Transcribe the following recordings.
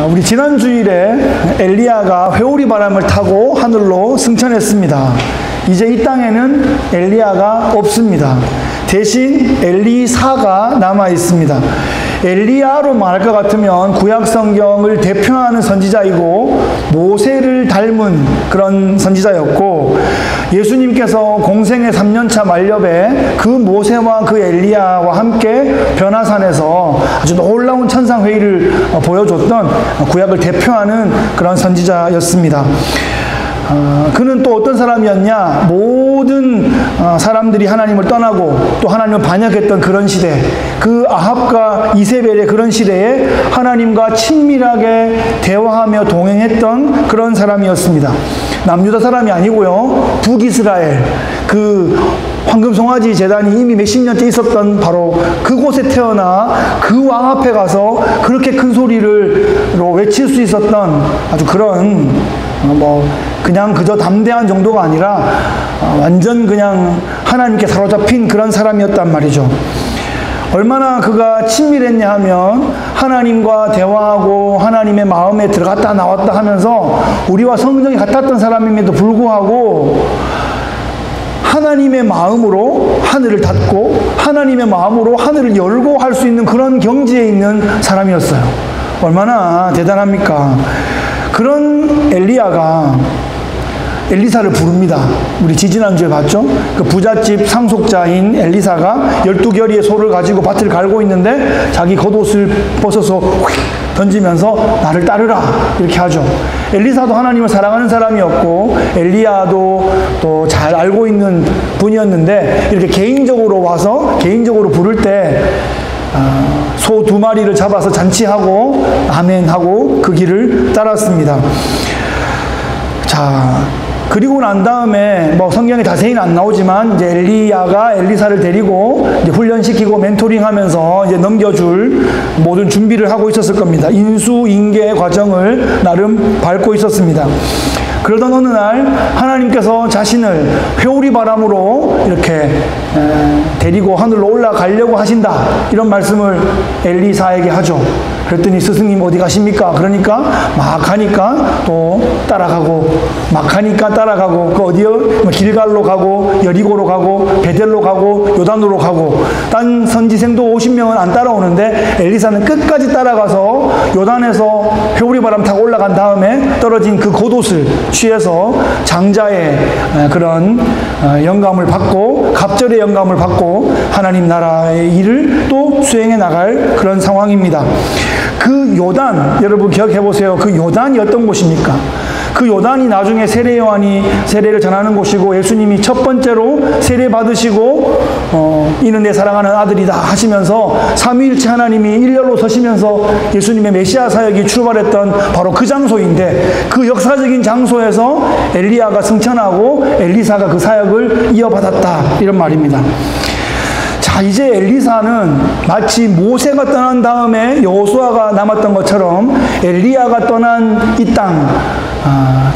우리 지난 주일에 엘리야가 회오리 바람을 타고 하늘로 승천했습니다. 이제 이 땅에는 엘리야가 없습니다. 대신 엘리사가 남아 있습니다. 엘리야로 말할 것 같으면 구약 성경을 대표하는 선지자이고 모세를 닮은 그런 선지자였고, 예수님께서 공생의 3년차 만렵에 그 모세와 그 엘리야와 함께 변화산에서 아주 놀라운 천상회의를 보여줬던 구약을 대표하는 그런 선지자였습니다. 그는 또 어떤 사람이었냐? 모든 사람들이 하나님을 떠나고 또 하나님을 반역했던 그런 시대, 그 아합과 이세벨의 그런 시대에 하나님과 친밀하게 대화하며 동행했던 그런 사람이었습니다. 남유다 사람이 아니고요, 북이스라엘, 그 황금송아지 제단이 이미 몇십 년째 있었던 바로 그곳에 태어나 그 왕 앞에 가서 그렇게 큰 소리로 외칠 수 있었던 아주 그런 그냥 그저 담대한 정도가 아니라 완전 그냥 하나님께 사로잡힌 그런 사람이었단 말이죠. 얼마나 그가 친밀했냐 하면 하나님과 대화하고 하나님의 마음에 들어갔다 나왔다 하면서 우리와 성정이 같았던 사람임에도 불구하고 하나님의 마음으로 하늘을 닫고 하나님의 마음으로 하늘을 열고 할 수 있는 그런 경지에 있는 사람이었어요. 얼마나 대단합니까? 그런 엘리야가 엘리사를 부릅니다. 우리 지지난주에 봤죠? 그 부잣집 상속자인 엘리사가 12결의의 소를 가지고 밭을 갈고 있는데 자기 겉옷을 벗어서 휙 던지면서 나를 따르라 이렇게 하죠. 엘리사도 하나님을 사랑하는 사람이었고 엘리야도 또 잘 알고 있는 분이었는데 이렇게 개인적으로 와서 개인적으로 부를 때 소 2마리를 잡아서 잔치하고 아멘하고 그 길을 따랐습니다. 자, 그리고 난 다음에 성경에 자세히는 안 나오지만 이제 엘리야가 엘리사를 데리고 이제 훈련시키고 멘토링하면서 이제 넘겨줄 모든 준비를 하고 있었을 겁니다. 인수인계 과정을 나름 밟고 있었습니다. 그러던 어느 날 하나님께서 자신을 회오리 바람으로 이렇게 데리고 하늘로 올라가려고 하신다, 이런 말씀을 엘리사에게 하죠. 그랬더니 스승님 어디 가십니까? 그러니까 막 가니까 또 따라가고 막 가니까 따라가고 그 어디요? 길갈로 가고 여리고로 가고 베델로 가고 요단으로 가고 딴 선지생도 50명은 안 따라오는데 엘리사는 끝까지 따라가서 요단에서 회오리 바람 타고 올라간 다음에 떨어진 그 겉옷을 취해서 장자의 그런 영감을 받고 갑절의 영감을 받고 하나님 나라의 일을 또 수행해 나갈 그런 상황입니다. 그 요단, 여러분 기억해 보세요. 그 요단이 어떤 곳입니까? 그 요단이 나중에 세례 요한이 세례를 전하는 곳이고 예수님이 첫 번째로 세례 받으시고 이는 내 사랑하는 아들이다 하시면서 삼위일체 하나님이 일렬로 서시면서 예수님의 메시아 사역이 출발했던 바로 그 장소인데, 그 역사적인 장소에서 엘리야가 승천하고 엘리사가 그 사역을 이어받았다, 이런 말입니다. 자, 이제 엘리사는 마치 모세가 떠난 다음에 여호수아가 남았던 것처럼 엘리야가 떠난 이 땅,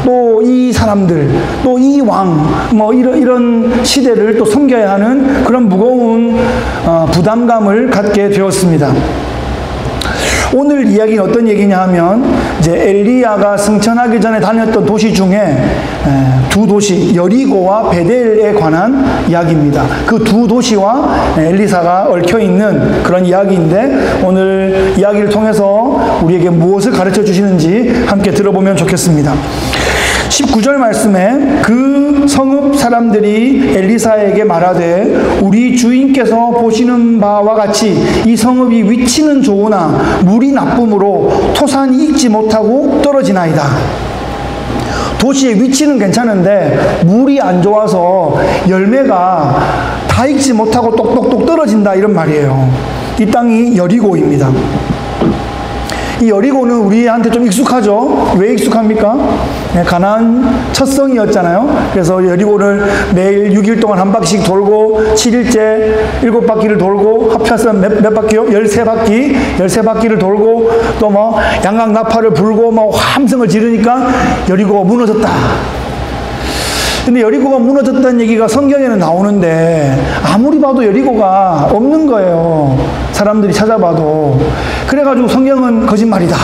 또 이 사람들, 또 이 왕, 이런 시대를 또 섬겨야 하는 그런 무거운 부담감을 갖게 되었습니다. 오늘 이야기는 어떤 얘기냐 하면 이제 엘리야가 승천하기 전에 다녔던 도시 중에 두 도시 여리고와 베델에 관한 이야기입니다. 그 두 도시와 엘리사가 얽혀있는 그런 이야기인데 오늘 이야기를 통해서 우리에게 무엇을 가르쳐 주시는지 함께 들어보면 좋겠습니다. 19절 말씀에 그 성읍 사람들이 엘리사에게 말하되 우리 주인께서 보시는 바와 같이 이 성읍이 위치는 좋으나 물이 나쁨으로 토산이 익지 못하고 떨어지나이다. 도시의 위치는 괜찮은데 물이 안 좋아서 열매가 다 익지 못하고 똑똑똑 떨어진다, 이런 말이에요. 이 땅이 여리고입니다. 이 여리고는 우리한테 좀 익숙하죠? 왜 익숙합니까? 가나안 첫 성이었잖아요. 그래서 여리고를 매일 6일 동안 한 바퀴씩 돌고 7일째 7바퀴를 돌고 합쳐서 몇 바퀴요? 13바퀴, 13바퀴를 돌고 또 양강나팔을 불고 함성을 지르니까 여리고가 무너졌다. 근데 여리고가 무너졌다는 얘기가 성경에는 나오는데 아무리 봐도 여리고가 없는 거예요. 사람들이 찾아봐도. 그래가지고 성경은 거짓말이다.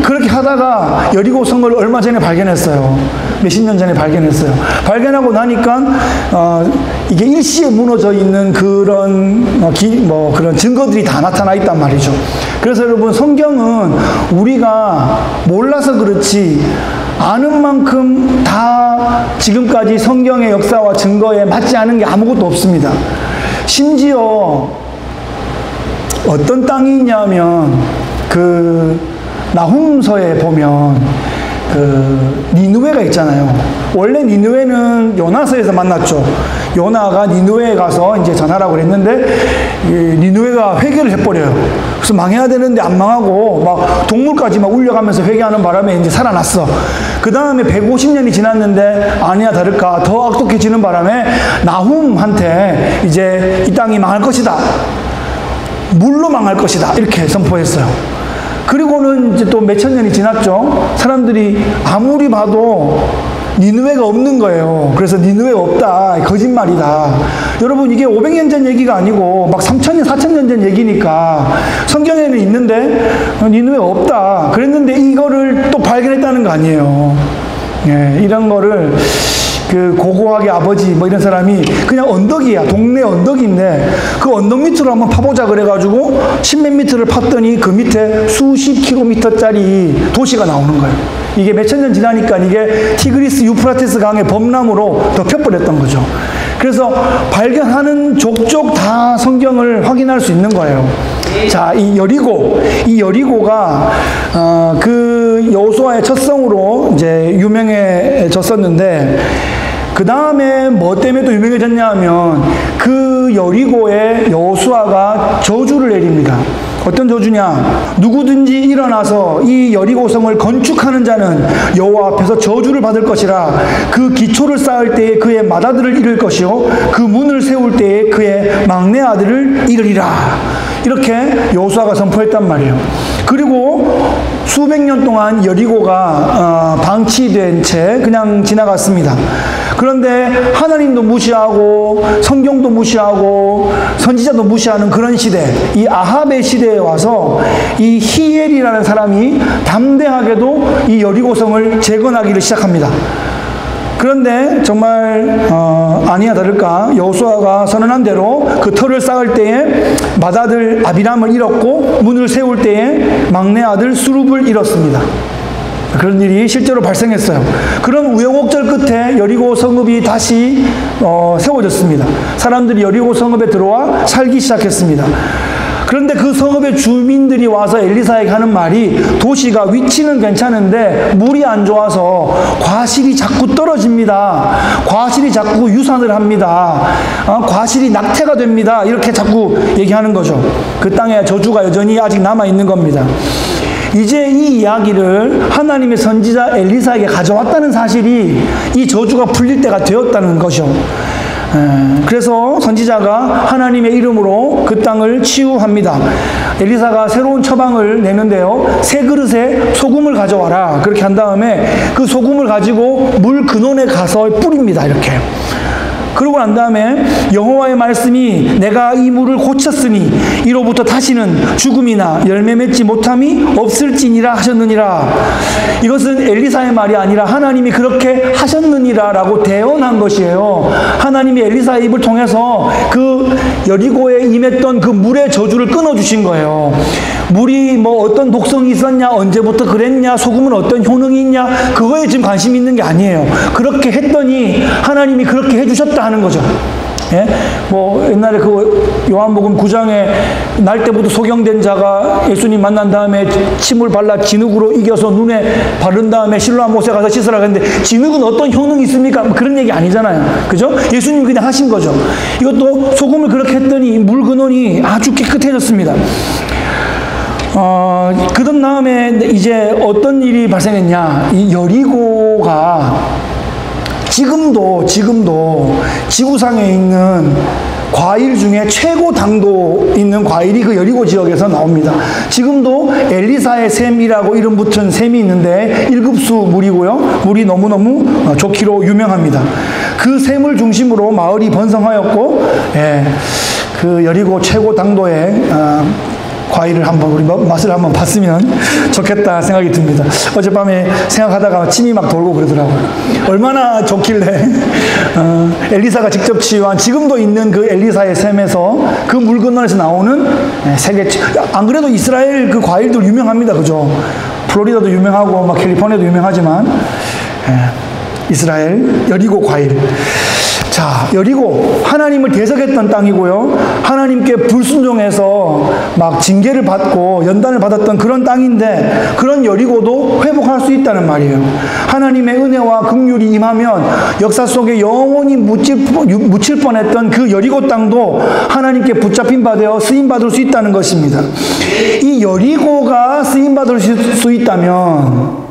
그렇게 하다가 여리고 성을 얼마 전에 발견했어요. 몇십 년 전에 발견했어요. 발견하고 나니까 이게 일시에 무너져 있는 그런 그런 증거들이 다 나타나 있단 말이죠. 그래서 여러분, 성경은 우리가 몰라서 그렇지 아는 만큼 다 지금까지 성경의 역사와 증거에 맞지 않은 게 아무것도 없습니다. 심지어 어떤 땅이 있냐면 나훔서에 보면 니느웨가 있잖아요. 원래 니느웨는 요나서에서 만났죠. 요나가 니느웨에 가서 이제 전하라고 그랬는데 니느웨가 회개를 해버려요. 그래서 망해야 되는데 안 망하고 막 동물까지 막 울려가면서 회개하는 바람에 이제 살아났어. 그 다음에 150년이 지났는데 아니야 다를까 더 악독해지는 바람에 나훔한테 이제 이 땅이 망할 것이다. 물로 망할 것이다. 이렇게 선포했어요. 그리고는 이제 또 몇천 년이 지났죠. 사람들이 아무리 봐도 니느웨가 없는 거예요. 그래서 니느웨 없다. 거짓말이다. 여러분, 이게 500년 전 얘기가 아니고 막 3000년, 4000년 전 얘기니까 성경에는 있는데 니느웨 없다. 그랬는데 이거를 또 발견했다는 거 아니에요. 예, 이런 거를 고고하게 아버지 뭐 이런 사람이 그냥 언덕이야. 동네 언덕인데 그 언덕 밑으로 한번 파보자 그래가지고 10몇 미터를 팠더니 그 밑에 수십 킬로미터짜리 도시가 나오는 거예요. 이게 몇천 년 지나니까 이게 티그리스 유프라테스 강의 범람으로 덮여버렸던 거죠. 그래서 발견하는 족족 다 성경을 확인할 수 있는 거예요. 자, 이 여리고가 그 여호수아의 첫 성으로 이제 유명해졌었는데, 그 다음에 뭐 때문에 또 유명해졌냐 하면 그 여리고에 여호수아가 저주를 내립니다. 어떤 저주냐? 누구든지 일어나서 이 여리고성을 건축하는 자는 여호와 앞에서 저주를 받을 것이라. 그 기초를 쌓을 때에 그의 맏아들을 잃을 것이요 그 문을 세울 때에 그의 막내 아들을 잃으리라. 이렇게 여호수아가 선포했단 말이에요. 그리고 수백 년 동안 여리고가 방치된 채 그냥 지나갔습니다. 그런데 하나님도 무시하고 성경도 무시하고 선지자도 무시하는 그런 시대, 이 아합의 시대에 와서 이 히엘이라는 사람이 담대하게도 이 여리고성을 재건하기를 시작합니다. 그런데 정말 아니야 다를까 여호수아가 선언한 대로 그 터를 쌓을 때에 맏아들 아비람을 잃었고 문을 세울 때에 막내 아들 수룹을 잃었습니다. 그런 일이 실제로 발생했어요. 그런 우여곡절 끝에 여리고 성읍이 다시 세워졌습니다. 사람들이 여리고 성읍에 들어와 살기 시작했습니다. 그런데 그 성읍의 주민들이 와서 엘리사에게 하는 말이, 도시가 위치는 괜찮은데 물이 안 좋아서 과실이 자꾸 떨어집니다. 과실이 자꾸 유산을 합니다. 과실이 낙태가 됩니다. 이렇게 자꾸 얘기하는 거죠. 그 땅에 저주가 여전히 아직 남아있는 겁니다. 이제 이 이야기를 하나님의 선지자 엘리사에게 가져왔다는 사실이 이 저주가 풀릴 때가 되었다는 것이죠. 그래서 선지자가 하나님의 이름으로 그 땅을 치유합니다. 엘리사가 새로운 처방을 내는데요, 새 그릇에 소금을 가져와라. 그렇게 한 다음에 그 소금을 가지고 물 근원에 가서 뿌립니다. 이렇게. 그러고 난 다음에 여호와의 말씀이 내가 이 물을 고쳤으니 이로부터 다시는 죽음이나 열매 맺지 못함이 없을지니라 하셨느니라. 이것은 엘리사의 말이 아니라 하나님이 그렇게 하셨느니라 라고 대언한 것이에요. 하나님이 엘리사의 입을 통해서 그 여리고에 임했던 그 물의 저주를 끊어주신 거예요. 물이 뭐 어떤 독성이 있었냐, 언제부터 그랬냐, 소금은 어떤 효능이 있냐, 그거에 지금 관심이 있는 게 아니에요. 그렇게 했더니 하나님이 그렇게 해주셨다 하는 거죠. 예? 뭐 옛날에 그 요한복음 9장에 날 때부터 소경된 자가 예수님 만난 다음에 침을 발라 진흙으로 이겨서 눈에 바른 다음에 실로암 못에 가서 씻으라 했는데, 진흙은 어떤 효능이 있습니까? 뭐 그런 얘기 아니잖아요. 그죠? 예수님 그냥 하신 거죠. 이것도 소금을 그렇게 했더니 물 근원이 아주 깨끗해졌습니다. 그런 다음에 이제 어떤 일이 발생했냐. 이 여리고가 지금도 지구상에 있는 과일 중에 최고 당도 있는 과일이 그 여리고 지역에서 나옵니다. 지금도 엘리사의 샘이라고 이름 붙은 샘이 있는데 1급수 물이고요. 물이 너무너무 좋기로 유명합니다. 그 샘을 중심으로 마을이 번성하였고, 그 여리고 최고 당도의 과일을 한번 우리 맛을 한번 봤으면 좋겠다 생각이 듭니다. 어젯밤에 생각하다가 침이 막 돌고 그러더라고요. 얼마나 좋길래 엘리사가 직접 치유한 지금도 있는 그 엘리사의 샘에서 그 물 건너에서 나오는 세계, 안 그래도 이스라엘 그 과일들 유명합니다. 그죠? 플로리다도 유명하고 막 캘리포니아도 유명하지만 이스라엘 여리고 과일. 자, 여리고 하나님을 대적했던 땅이고요. 하나님께 불순종해서 막 징계를 받고 연단을 받았던 그런 땅인데 그런 여리고도 회복할 수 있다는 말이에요. 하나님의 은혜와 긍휼이 임하면 역사 속에 영원히 묻힐 뻔했던 그 여리고 땅도 하나님께 붙잡힌 바 되어 쓰임받을 수 있다는 것입니다. 이 여리고가 쓰임받을 수 있다면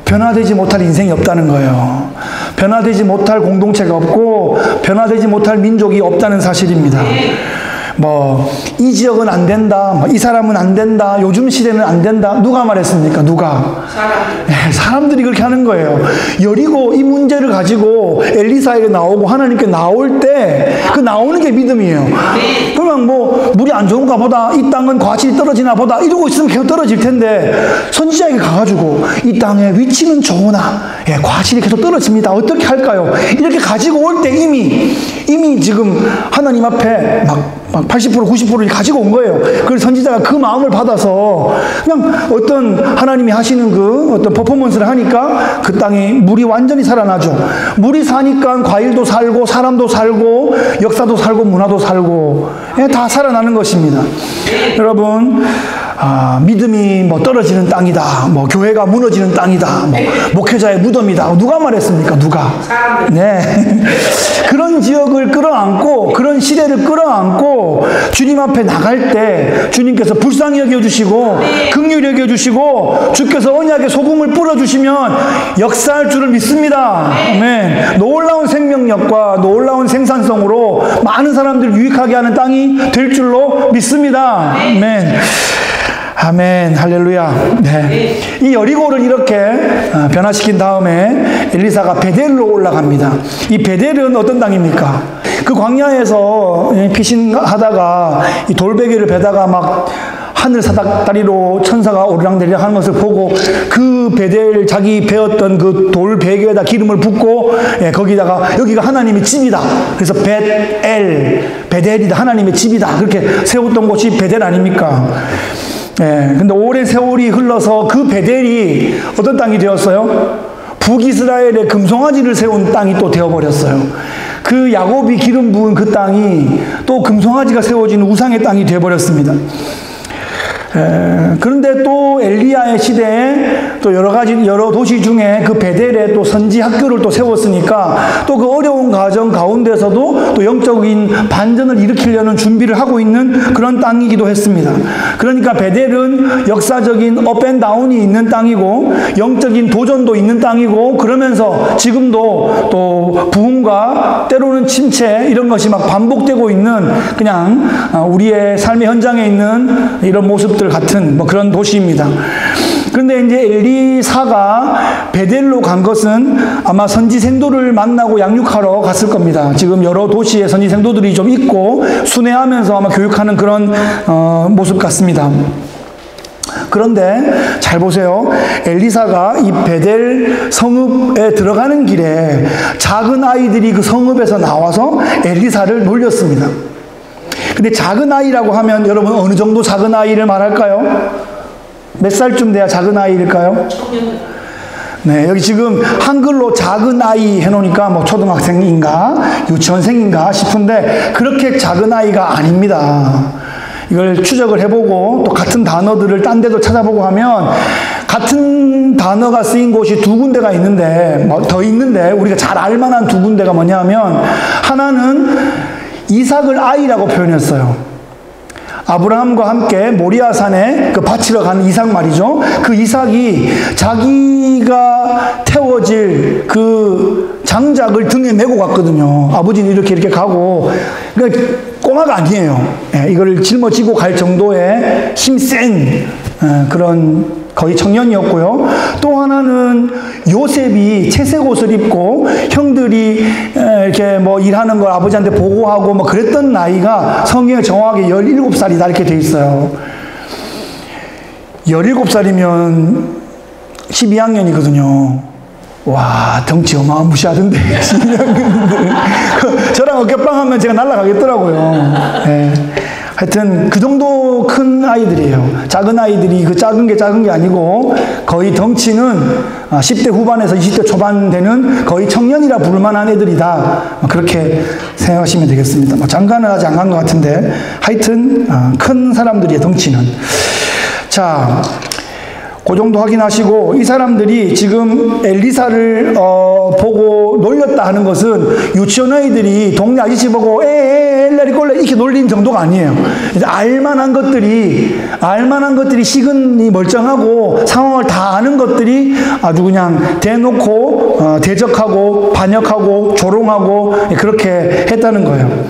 변화되지 못할 인생이 없다는 거예요. 변화되지 못할 공동체가 없고 변화되지 못할 민족이 없다는 사실입니다. 이 지역은 안 된다, 이 사람은 안 된다, 요즘 시대는 안 된다. 누가 말했습니까? 누가? 사람들이 그렇게 하는 거예요. 여리고 이 문제를 가지고 엘리사에게 나오고 하나님께 나올 때 그 나오는 게 믿음이에요. 그러면 물이 안 좋은가 보다, 이 땅은 과실이 떨어지나 보다 이러고 있으면 계속 떨어질 텐데 선지자에게 가가지고 이 땅의 위치는 좋으나 과실이 계속 떨어집니다. 어떻게 할까요? 이렇게 가지고 올 때 이미 지금 하나님 앞에 막 80% 90%를 가지고 온 거예요. 그래서 선지자가 그 마음을 받아서 그냥 어떤 하나님이 하시는 그 어떤 퍼포먼스를 하니까 그 땅이 물이 완전히 살아나죠. 물이 사니까 과일도 살고 사람도 살고 역사도 살고 문화도 살고 다 살아나는 것입니다. 여러분, 믿음이 떨어지는 땅이다, 교회가 무너지는 땅이다, 목회자의 무덤이다. 누가 말했습니까? 누가? 네. 그런 지역을 끌어안고 그런 시대를 끌어안고 주님 앞에 나갈 때 주님께서 불쌍히 여겨주시고 긍휼히 여겨주시고 주께서 언약의 소금을 뿌려주시면 역사할 줄을 믿습니다. 아멘. 놀라운 생명력과 놀라운 생산성으로 많은 사람들을 유익하게 하는 땅이 될 줄로 믿습니다. 아멘. 아멘, 할렐루야. 네. 이 여리고를 이렇게 변화시킨 다음에 엘리사가 베델로 올라갑니다. 이 베델은 어떤 땅입니까? 그 광야에서 피신하다가 이 돌베개를 베다가 막 하늘 사닥다리로 천사가 오르락내리락 하는 것을 보고 그 베델 자기 베었던 그 돌베개에다 기름을 붓고 거기다가 여기가 하나님의 집이다. 그래서 베델이다. 하나님의 집이다. 그렇게 세웠던 곳이 베델 아닙니까? 근데 오랜 세월이 흘러서 그 베델이 어떤 땅이 되었어요? 북이스라엘의 금송아지를 세운 땅이 또 되어버렸어요. 그 야곱이 기름 부은 그 땅이 또 금송아지가 세워진 우상의 땅이 되어버렸습니다. 그런데 또 엘리야의 시대에 또 여러 도시 중에 그 베델에 또 선지 학교를 또 세웠으니까 또 그 어려운 과정 가운데서도 또 영적인 반전을 일으키려는 준비를 하고 있는 그런 땅이기도 했습니다. 그러니까 베델은 역사적인 업앤다운이 있는 땅이고 영적인 도전도 있는 땅이고 그러면서 지금도 또 부흥과 때로는 침체 이런 것이 막 반복되고 있는 그냥 우리의 삶의 현장에 있는 이런 모습 같은 그런 도시입니다. 그런데 이제 엘리사가 베델로 간 것은 아마 선지 생도를 만나고 양육하러 갔을 겁니다. 지금 여러 도시에 선지 생도들이 좀 있고 순회하면서 아마 교육하는 그런 모습 같습니다. 그런데 잘 보세요. 엘리사가 이 베델 성읍에 들어가는 길에 작은 아이들이 그 성읍에서 나와서 엘리사를 놀렸습니다. 근데 작은 아이라고 하면 여러분 어느 정도 작은 아이를 말할까요? 몇 살쯤 돼야 작은 아이일까요? 네, 여기 지금 한글로 작은 아이 해놓으니까 초등학생인가 유치원생인가 싶은데 그렇게 작은 아이가 아닙니다. 이걸 추적을 해보고 또 같은 단어들을 딴 데도 찾아보고 하면 같은 단어가 쓰인 곳이 두 군데가 있는데 더 있는데 우리가 잘 알만한 두 군데가 뭐냐면 하나는 이삭을 아이라고 표현했어요. 아브라함과 함께 모리아산에 그 바치러 간 이삭 말이죠. 그 이삭이 자기가 태워질 그 장작을 등에 메고 갔거든요. 아버지는 이렇게 가고 그러니까 꼬마가 아니에요. 이거를 짊어지고 갈 정도의 힘센 그런 거의 청년이었고요. 또 하나는 요셉이 채색 옷을 입고 형들이 이렇게 일하는 걸 아버지한테 보고하고 그랬던 나이가 성경에 정확하게 17살이다 이렇게 돼 있어요. 17살이면 12학년이거든요. 와, 덩치 어마무시하던데. 12학년인데. 저랑 어깨빵 하면 제가 날아가겠더라고요. 네. 하여튼 그 정도 큰 아이들이에요. 작은 아이들이 그 작은 게 아니고 거의 덩치는 10대 후반에서 20대 초반 되는 거의 청년이라 부를 만한 애들이다. 그렇게 생각하시면 되겠습니다. 뭐 장가는 아직 안 간 것 같은데 하여튼 큰 사람들이에요, 덩치는. 자, 그 정도 확인하시고, 이 사람들이 지금 엘리사를 보고 놀렸다 하는 것은 유치원 아이들이 동네 아저씨 보고 엘라리 꼴라 이렇게 놀리는 정도가 아니에요. 알만한 것들이 시근이 멀쩡하고 상황을 다 아는 것들이 아주 그냥 대놓고 대적하고 반역하고 조롱하고 그렇게 했다는 거예요.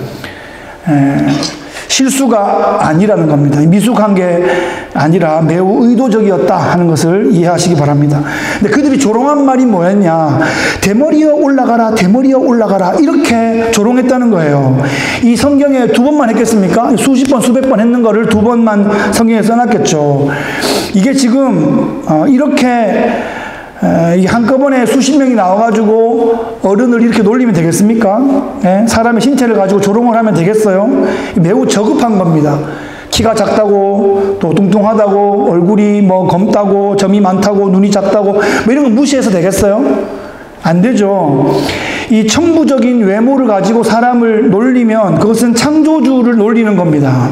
실수가 아니라는 겁니다. 미숙한 게 아니라 매우 의도적이었다 하는 것을 이해하시기 바랍니다. 근데 그들이 조롱한 말이 뭐였냐? 대머리여 올라가라, 대머리여 올라가라, 이렇게 조롱했다는 거예요. 이 성경에 2번만 했겠습니까? 수십 번, 수백 번 했는 거를 2번만 성경에 써놨겠죠. 이게 지금 이렇게 한꺼번에 수십 명이 나와가지고 어른을 이렇게 놀리면 되겠습니까? 예? 사람의 신체를 가지고 조롱을 하면 되겠어요? 매우 저급한 겁니다. 키가 작다고, 또 뚱뚱하다고, 얼굴이 뭐 검다고, 점이 많다고, 눈이 작다고, 뭐 이런 거 무시해서 되겠어요? 안 되죠. 이 천부적인 외모를 가지고 사람을 놀리면 그것은 창조주를 놀리는 겁니다.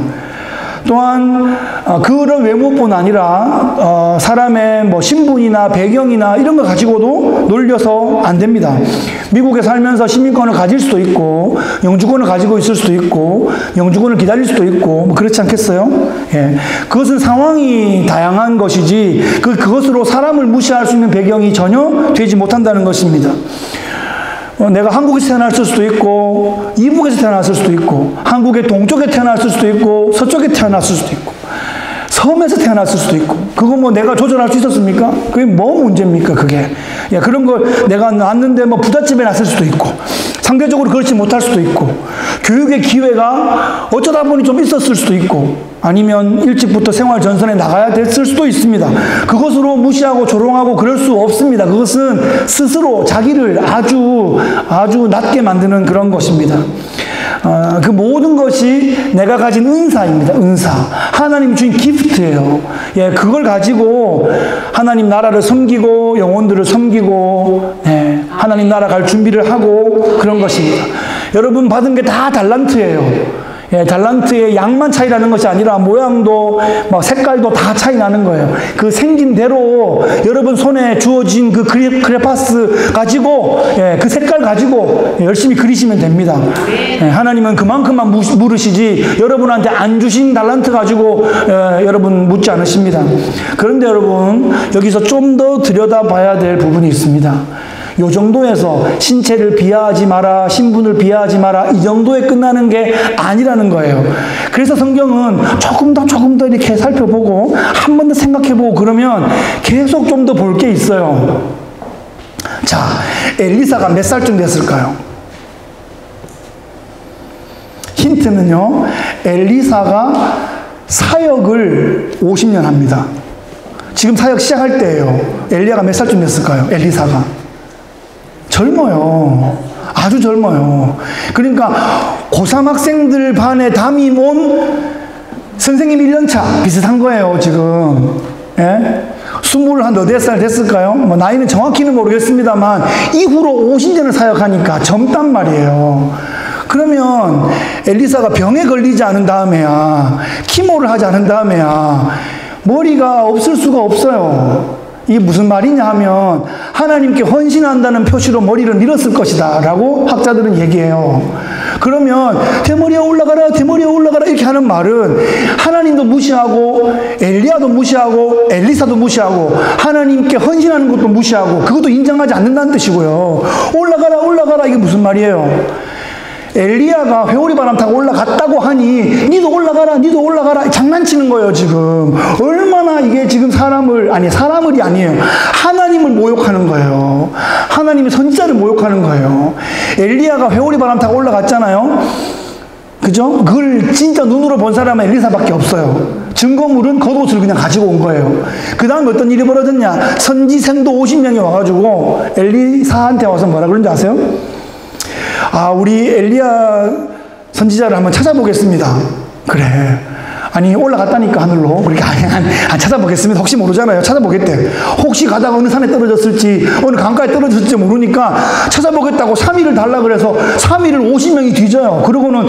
또한 그런 외모뿐 아니라 사람의 뭐 신분이나 배경이나 이런 거 가지고도 놀려서 안 됩니다. 미국에 살면서 시민권을 가질 수도 있고 영주권을 가지고 있을 수도 있고 영주권을 기다릴 수도 있고 뭐 그렇지 않겠어요? 예. 그것은 상황이 다양한 것이지 그것으로 사람을 무시할 수 있는 배경이 전혀 되지 못한다는 것입니다. 내가 한국에서 태어났을 수도 있고 이북에서 태어났을 수도 있고 한국의 동쪽에 태어났을 수도 있고 서쪽에 태어났을 수도 있고 섬에서 태어났을 수도 있고 그거 뭐 내가 조절할 수 있었습니까? 그게 뭐 문제입니까 그게? 야, 그런 걸 내가 낳았는데 뭐 부잣집에 났을 수도 있고 상대적으로 그렇지 못할 수도 있고 교육의 기회가 어쩌다 보니 좀 있었을 수도 있고 아니면 일찍부터 생활 전선에 나가야 됐을 수도 있습니다. 그것으로 무시하고 조롱하고 그럴 수 없습니다. 그것은 스스로 자기를 아주 낮게 만드는 그런 것입니다. 그 모든 것이 내가 가진 은사입니다. 은사. 하나님 주신 기프트예요. 예, 그걸 가지고 하나님 나라를 섬기고 영혼들을 섬기고 하나님 나라 갈 준비를 하고 그런 것입니다. 여러분 받은 게 다 달란트예요. 예, 달란트의 양만 차이 나는 것이 아니라 모양도 막 색깔도 다 차이 나는 거예요. 그 생긴 대로 여러분 손에 주어진 그 크레파스 가지고 그 색깔 가지고 열심히 그리시면 됩니다. 하나님은 그만큼만 물으시지 여러분한테 안 주신 달란트 가지고 여러분 묻지 않으십니다. 그런데 여러분 여기서 좀 더 들여다봐야 될 부분이 있습니다. 요 정도에서 신체를 비하하지 마라, 신분을 비하하지 마라, 이 정도에 끝나는 게 아니라는 거예요. 그래서 성경은 조금 더 이렇게 살펴보고 한 번 더 생각해보고 그러면 계속 좀 더 볼 게 있어요. 자, 엘리사가 몇 살쯤 됐을까요? 힌트는요, 엘리사가 사역을 50년 합니다. 지금 사역 시작할 때예요. 엘리야가 몇 살쯤 됐을까요? 엘리사가. 젊어요. 아주 젊어요. 그러니까 고3 학생들 반에 담임 온 선생님 1년차 비슷한 거예요, 지금. 예? 24살 됐을까요? 뭐 나이는 정확히는 모르겠습니다만 이후로 50년을 사역하니까 젊단 말이에요. 그러면 엘리사가 병에 걸리지 않은 다음에야 키모를 하지 않은 다음에야 머리가 없을 수가 없어요. 이게 무슨 말이냐 하면 하나님께 헌신한다는 표시로 머리를 밀었을 것이다 라고 학자들은 얘기해요. 그러면 대머리에 올라가라 대머리에 올라가라 이렇게 하는 말은 하나님도 무시하고 엘리야도 무시하고 엘리사도 무시하고 하나님께 헌신하는 것도 무시하고 그것도 인정하지 않는다는 뜻이고요. 올라가라 올라가라 이게 무슨 말이에요? 엘리야가 회오리 바람 타고 올라갔다고 하니 니도 올라가라 장난치는 거예요. 지금 얼마나 이게 지금 사람을 아니에요. 하나님을 모욕하는 거예요. 하나님의 선지자를 모욕하는 거예요. 엘리야가 회오리 바람 타고 올라갔잖아요. 그죠? 그걸 진짜 눈으로 본 사람은 엘리사밖에 없어요. 증거물은 겉옷을 그냥 가지고 온 거예요. 그 다음에 어떤 일이 벌어졌냐? 선지생도 50명이 와가지고 엘리사한테 와서 뭐라 그런지 아세요? 아, 우리 엘리야 선지자를 한번 찾아보겠습니다. 그래. 아니, 올라갔다니까, 하늘로. 그렇게, 찾아보겠습니다. 혹시 모르잖아요. 찾아보겠대. 혹시 가다가 어느 산에 떨어졌을지, 어느 강가에 떨어졌을지 모르니까 찾아보겠다고 3일을 달라 그래서 3일을 50명이 뒤져요. 그러고는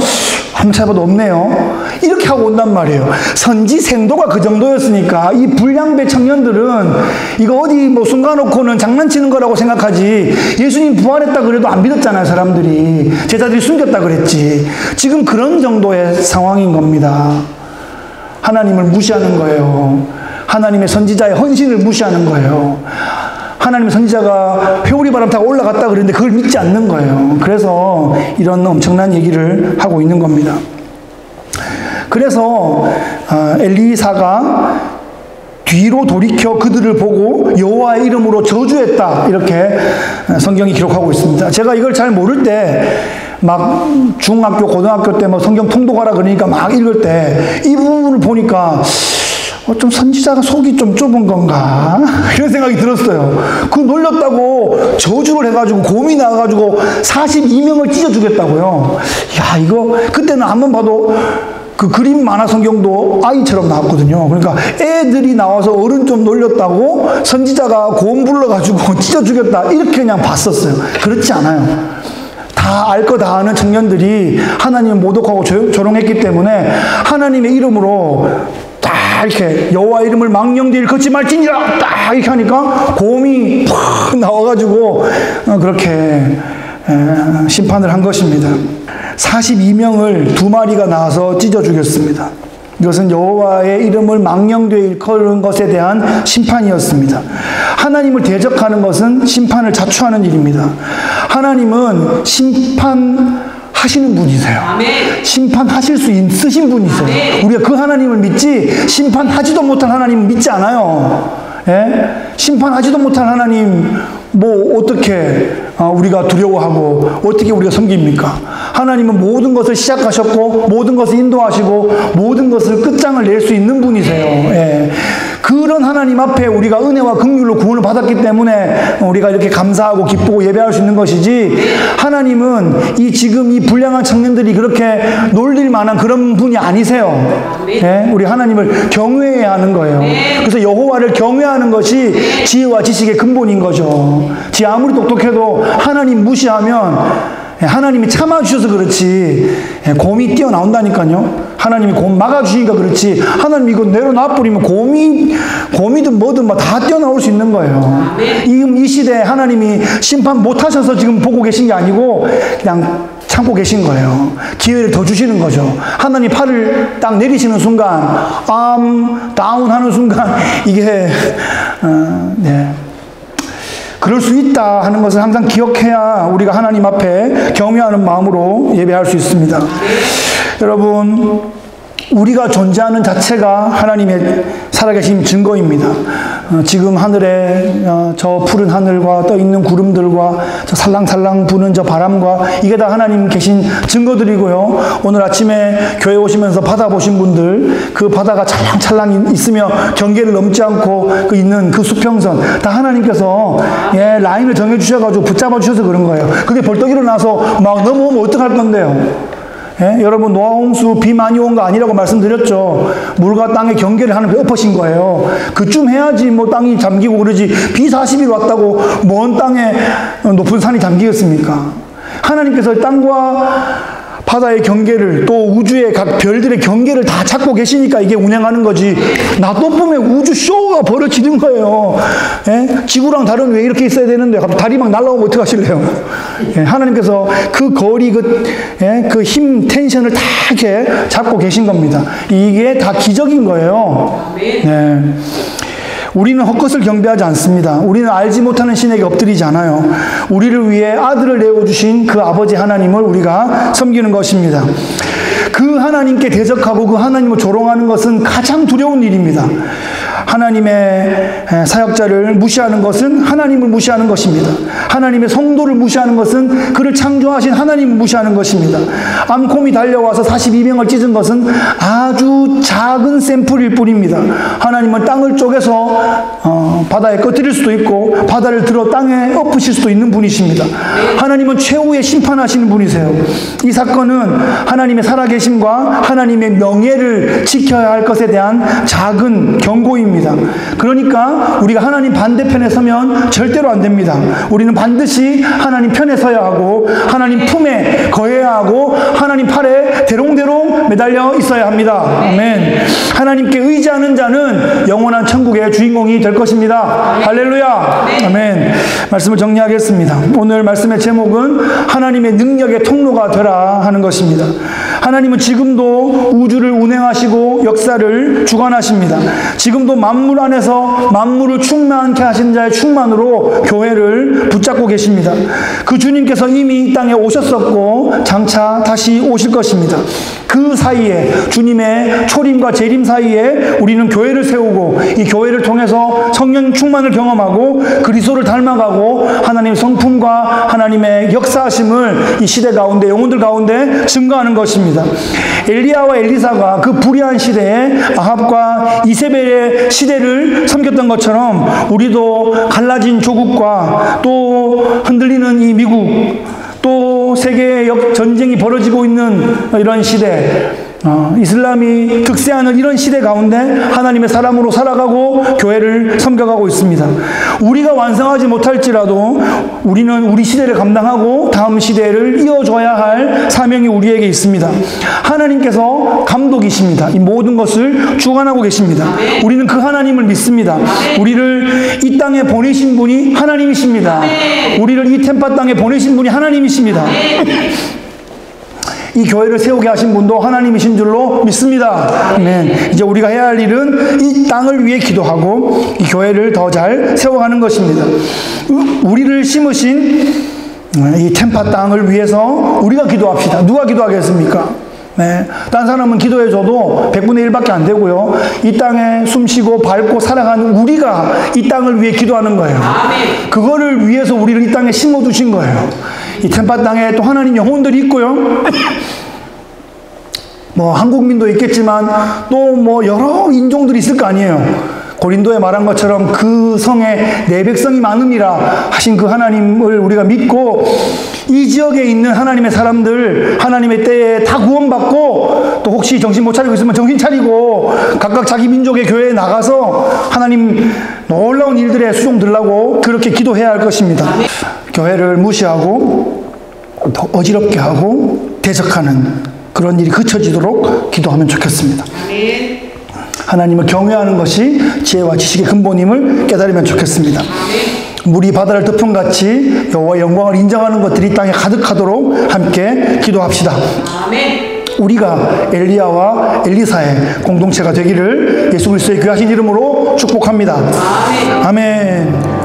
한번 찾아봐도 없네요. 이렇게 하고 온단 말이에요. 선지 생도가 그 정도였으니까 이 불량배 청년들은 이거 어디 뭐 숨가놓고는 장난치는 거라고 생각하지, 예수님 부활했다 그래도 안 믿었잖아요, 사람들이. 제자들이 숨겼다 그랬지. 지금 그런 정도의 상황인 겁니다. 하나님을 무시하는 거예요. 하나님의 선지자의 헌신을 무시하는 거예요. 하나님의 선지자가 회오리 바람 타고 올라갔다 그랬는데 그걸 믿지 않는 거예요. 그래서 이런 엄청난 얘기를 하고 있는 겁니다. 그래서 엘리사가 뒤로 돌이켜 그들을 보고 여호와의 이름으로 저주했다, 이렇게 성경이 기록하고 있습니다. 제가 이걸 잘 모를 때, 막 중학교, 고등학교 때 뭐 성경 통독하라 그러니까 막 읽을 때 이 부분을 보니까 좀 선지자가 속이 좀 좁은 건가? 이런 생각이 들었어요. 그 놀렸다고 저주를 해가지고 곰이 나와가지고 42명을 찢어 주겠다고요. 야, 이거 그때는 한번 봐도 그 그림 만화 성경도 아이처럼 나왔거든요. 그러니까 애들이 나와서 어른 좀 놀렸다고 선지자가 곰 불러가지고 찢어 주겠다, 이렇게 그냥 봤었어요. 그렇지 않아요. 다 알 거 다 아는 청년들이 하나님을 모독하고 조롱했기 때문에 하나님의 이름으로 딱 이렇게 여호와 이름을 망령되이 걷지 말지니라 딱 이렇게 하니까 곰이 팍 나와가지고 그렇게 심판을 한 것입니다. 42명을 2마리가 나와서 찢어 죽였습니다. 이것은 여호와의 이름을 망령되이 일컫는 것에 대한 심판이었습니다. 하나님을 대적하는 것은 심판을 자초하는 일입니다. 하나님은 심판하시는 분이세요. 심판하실 수 있으신 분이세요. 우리가 그 하나님을 믿지 심판하지도 못한 하나님을 믿지 않아요. 예? 심판하지도 못한 하나님 뭐 어떻게 우리가 두려워하고 어떻게 우리가 섬깁니까? 하나님은 모든 것을 시작하셨고 모든 것을 인도하시고 모든 것을 끝장을 낼 수 있는 분이세요. 예. 그런 하나님 앞에 우리가 은혜와 긍휼로 구원을 받았기 때문에 우리가 이렇게 감사하고 기쁘고 예배할 수 있는 것이지, 하나님은 지금 이 불량한 청년들이 그렇게 놀릴 만한 그런 분이 아니세요. 예? 우리 하나님을 경외해야 하는 거예요. 그래서 여호와를 경외하는 것이 지혜와 지식의 근본인 거죠. 지 아무리 똑똑해도 하나님 무시하면 하나님이 참아주셔서 그렇지 곰이 뛰어나온다니까요. 하나님이 곰 막아주시니까 그렇지, 하나님 이거 내려놔버리면 곰이든 뭐든 다 뛰어나올 수 있는 거예요. 이 시대에 하나님이 심판 못하셔서 지금 보고 계신 게 아니고 그냥 참고 계신 거예요. 기회를 더 주시는 거죠. 하나님 팔을 딱 내리시는 순간, 다운 하는 순간 이게 그럴 수 있다 하는 것을 항상 기억해야 우리가 하나님 앞에 경외하는 마음으로 예배할 수 있습니다. 여러분, 우리가 존재하는 자체가 하나님의 살아계신 증거입니다. 지금 하늘에 저 푸른 하늘과 떠있는 구름들과 저 살랑살랑 부는 저 바람과 이게 다 하나님 계신 증거들이고요. 오늘 아침에 교회 오시면서 바다 보신 분들, 그 바다가 찰랑찰랑 있으며 경계를 넘지 않고 있는 그 수평선, 다 하나님께서 라인을 정해주셔가지고 붙잡아 주셔서 그런 거예요. 그게 벌떡 일어나서 막 넘어오면 어떡할 건데요. 여러분, 노아 홍수 비 많이 온 거 아니라고 말씀드렸죠. 물과 땅의 경계를 하나님 엎으신 거예요. 그쯤 해야지 뭐 땅이 잠기고 그러지, 비 40일 왔다고 먼 땅에 높은 산이 잠기겠습니까? 하나님께서 땅과 바다의 경계를, 또 우주의 각 별들의 경계를 다 잡고 계시니까 이게 운행하는 거지. 놔둬 보면 우주 쇼가 벌어지는 거예요. 지구랑 달은 왜 이렇게 있어야 되는데 갑자기 달이 막 날아오면 어떡하실래요? 하나님께서 그 거리, 그 힘, 텐션을 다 이렇게 잡고 계신 겁니다. 이게 다 기적인 거예요. 우리는 헛것을 경배하지 않습니다. 우리는 알지 못하는 신에게 엎드리지 않아요. 우리를 위해 아들을 내어주신 그 아버지 하나님을 우리가 섬기는 것입니다. 그 하나님께 대적하고 그 하나님을 조롱하는 것은 가장 두려운 일입니다. 하나님의 사역자를 무시하는 것은 하나님을 무시하는 것입니다. 하나님의 성도를 무시하는 것은 그를 창조하신 하나님을 무시하는 것입니다. 암콤이 달려와서 42명을 찢은 것은 아주 작은 샘플일 뿐입니다. 하나님은 땅을 쪼개서 바다에 꺼뜨릴 수도 있고 바다를 들어 땅에 엎으실 수도 있는 분이십니다. 하나님은 최후의 심판하시는 분이세요. 이 사건은 하나님의 살아계심과 하나님의 명예를 지켜야 할 것에 대한 작은 경고입니다. 그러니까 우리가 하나님 반대편에 서면 절대로 안 됩니다. 우리는 반드시 하나님 편에 서야 하고 하나님 품에 거해야 하고 하나님 팔에 대롱대롱 매달려 있어야 합니다. 아멘. 하나님께 의지하는 자는 영원한 천국의 주인공이 될 것입니다. 할렐루야. 아멘. 말씀을 정리하겠습니다. 오늘 말씀의 제목은 하나님의 능력의 통로가 되라 하는 것입니다. 하나님은 지금도 우주를 운행하시고 역사를 주관하십니다. 지금도 만물 안에서 만물을 충만케 하신 자의 충만으로 교회를 붙잡고 계십니다. 그 주님께서 이미 이 땅에 오셨었고 장차 다시 오실 것입니다. 그 사이에 주님의 초림과 재림 사이에 우리는 교회를 세우고 이 교회를 통해서 성령 충만을 경험하고 그리스도를 닮아가고 하나님의 성품과 하나님의 역사하심을 이 시대 가운데 영혼들 가운데 증거하는 것입니다. 엘리야와 엘리사가 그 불의한 시대에 아합과 이세벨의 시대를 섬겼던 것처럼 우리도 갈라진 조국과 또 흔들리는 이 미국 또 세계의 전쟁이 벌어지고 있는 이런 시대, 이슬람이 득세하는 이런 시대 가운데 하나님의 사람으로 살아가고 교회를 섬겨가고 있습니다. 우리가 완성하지 못할지라도 우리는 우리 시대를 감당하고 다음 시대를 이어줘야 할 사명이 우리에게 있습니다. 하나님께서 감독이십니다. 이 모든 것을 주관하고 계십니다. 우리는 그 하나님을 믿습니다. 우리를 이 땅에 보내신 분이 하나님이십니다. 우리를 이 템파 땅에 보내신 분이 하나님이십니다. 이 교회를 세우게 하신 분도 하나님이신 줄로 믿습니다. 아멘. 이제 우리가 해야 할 일은 이 땅을 위해 기도하고 이 교회를 더 잘 세워가는 것입니다. 우리를 심으신 이 템파 땅을 위해서 우리가 기도합시다. 누가 기도하겠습니까? 네. 딴 사람은 기도해줘도 100분의 1밖에 안 되고요. 이 땅에 숨쉬고 밟고 살아가는 우리가 이 땅을 위해 기도하는 거예요. 그거를 위해서 우리를 이 땅에 심어두신 거예요. 이 템파 땅에 또 하나님 영혼들이 있고요. 뭐 한국민도 있겠지만 또 뭐 여러 인종들이 있을 거 아니에요. 고린도에 말한 것처럼 그 성에 내 백성이 많음이라 하신 그 하나님을 우리가 믿고 이 지역에 있는 하나님의 사람들 하나님의 때에 다 구원받고 또 혹시 정신 못 차리고 있으면 정신 차리고 각각 자기 민족의 교회에 나가서 하나님 놀라운 일들에 수종 들라고 그렇게 기도해야 할 것입니다. 교회를 무시하고 어지럽게 하고 대적하는 그런 일이 그쳐지도록 기도하면 좋겠습니다. 하나님을 경외하는 것이 지혜와 지식의 근본임을 깨달으면 좋겠습니다. 물이 바다를 덮음같이 여호와의 영광을 인정하는 것들이 땅에 가득하도록 함께 기도합시다. 우리가 엘리야와 엘리사의 공동체가 되기를 예수 그리스도의 귀하신 이름으로 축복합니다. 아멘.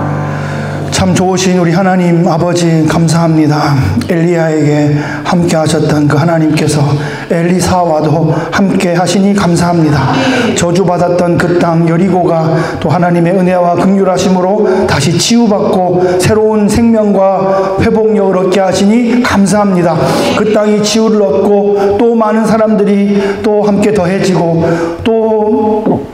참 좋으신 우리 하나님 아버지 감사합니다. 엘리야에게 함께 하셨던 그 하나님께서 엘리사와도 함께 하시니 감사합니다. 저주받았던 그 땅 여리고가 또 하나님의 은혜와 긍휼하심으로 다시 치유받고 새로운 생명과 회복력을 얻게 하시니 감사합니다. 그 땅이 치유를 얻고 또 많은 사람들이 또 함께 더해지고 또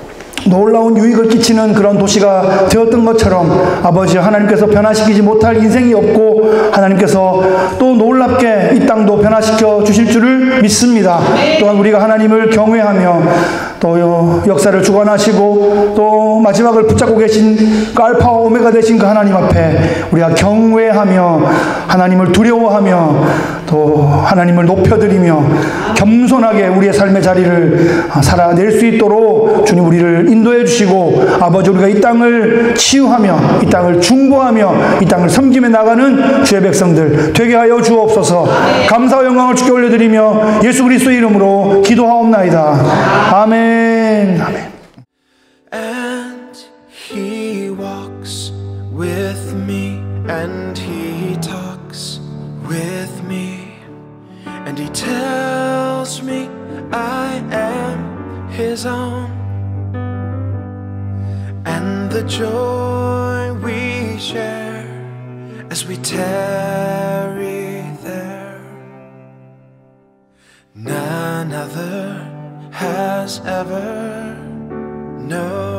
놀라운 유익을 끼치는 그런 도시가 되었던 것처럼 아버지 하나님께서 변화시키지 못할 인생이 없고 하나님께서 또 놀랍게 이 땅도 변화시켜 주실 줄을 믿습니다. 또한 우리가 하나님을 경외하며 또 역사를 주관하시고 또 마지막을 붙잡고 계신 그 알파와 오메가 되신 그 하나님 앞에 우리가 경외하며 하나님을 두려워하며 또 하나님을 높여드리며 겸손하게 우리의 삶의 자리를 살아낼 수 있도록 주님 우리를 인도해 주시고 아버지 우리가 이 땅을 치유하며 이 땅을 중보하며 이 땅을 섬김해 나가는 주의 백성들 되게 하여 주옵소서. 감사와 영광을 주께 올려드리며 예수 그리스도의 이름으로 기도하옵나이다. 아멘. 아멘. And he walks with me and he talks with me and he tells me I am his own. and the joy we share as we tarry there. None other has ever known.